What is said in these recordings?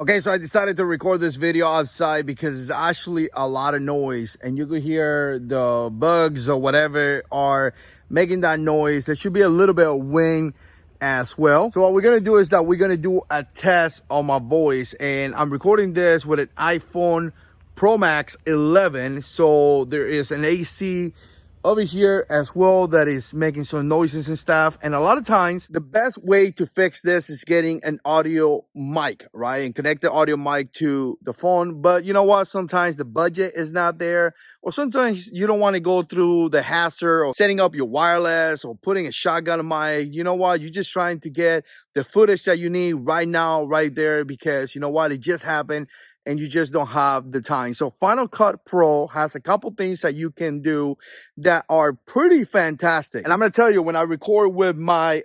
Okay, so I decided to record this video outside because it's actually a lot of noise and you could hear the bugs or whatever are making that noise. There should be a little bit of wind as well. So what we're gonna do is that we're gonna do a test on my voice, and I'm recording this with an iPhone Pro Max 11. So there is an AC over here as well that is making some noises and stuff. And a lot of times the best way to fix this is getting an audio mic, right? And connect the audio mic to the phone. But you know what? Sometimes the budget is not there, or sometimes you don't want to go through the hassle of setting up your wireless or putting a shotgun mic. You know what? You're just trying to get the footage that you need right now, right there, because you know what? It just happened and you just don't have the time. So Final Cut Pro has a couple things that you can do that are pretty fantastic. And I'm gonna tell you, when I record with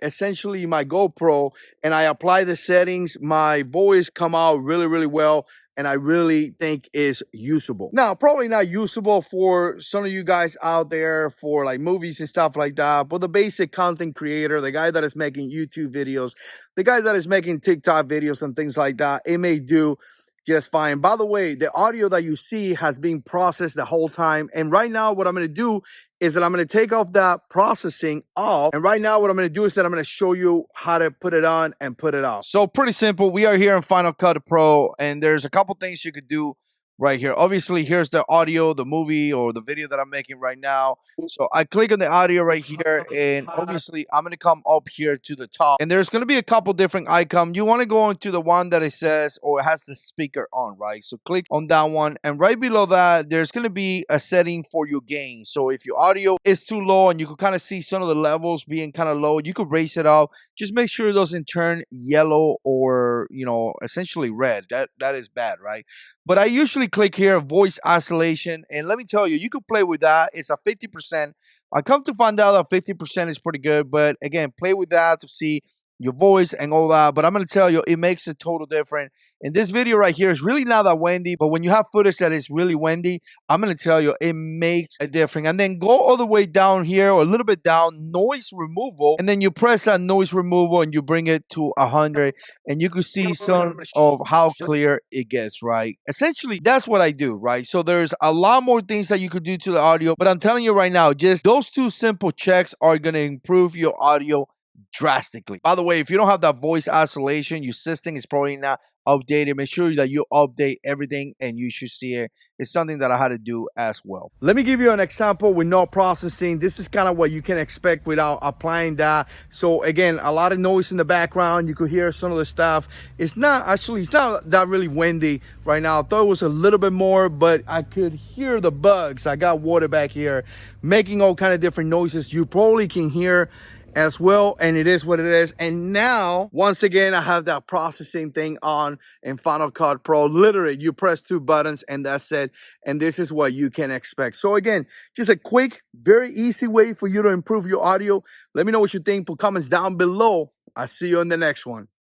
essentially my GoPro and I apply the settings, my voice come out really, really well. And I really think is usable. Now, probably not usable for some of you guys out there for like movies and stuff like that, but the basic content creator, the guy that is making YouTube videos, the guy that is making TikTok videos and things like that, it may do just fine. By the way, the audio that you see has been processed the whole time. And right now, what I'm going to do is that I'm going to take off that processing off. And right now, what I'm going to do is that I'm going to show you how to put it on and put it off. So pretty simple. We are here in Final Cut Pro, and there's a couple things you could do right here. Obviously, here's the audio, the movie or the video that I'm making right now. So I click on the audio right here, and obviously I'm going to come up here to the top, and there's going to be a couple different icons. You want to go into the one that it says or it has the speaker on, right? So click on that one, and right below that there's going to be a setting for your gain. So if your audio is too low and you can kind of see some of the levels being kind of low, you could raise it up. Just make sure it doesn't turn yellow or, you know, essentially red. That is bad, right? But I usually click here, voice isolation. And let me tell you, you can play with that. It's a 50%. I come to find out that 50% is pretty good. But again, play with that to see your voice and all that. But I'm going to tell you, it makes a total difference. And this video right here is really not that windy. But when you have footage that is really windy, I'm going to tell you, it makes a difference. And then go all the way down here or a little bit down, noise removal. And then you press that noise removal and you bring it to 100. And you can see some of how clear it gets, right? Essentially, that's what I do, right? So there's a lot more things that you could do to the audio. But I'm telling you right now, just those two simple checks are going to improve your audio drastically. By the way, if you don't have that voice isolation, your system is probably not updated. Make sure that you update everything and you should see it. It's something that I had to do as well. Let me give you an example with no processing. This is kind of what you can expect without applying that. So again, a lot of noise in the background. You could hear some of the stuff. It's not that really windy right now. I thought it was a little bit more, but I could hear the bugs. I got water back here making all kind of different noises. You probably can hear as well, and it is what it is. And now once again I have that processing thing on in Final Cut Pro. Literally, you press two buttons and that's it, and this is what you can expect. So again, just a quick, very easy way for you to improve your audio. Let me know what you think. Put comments down below. I'll see you in the next one.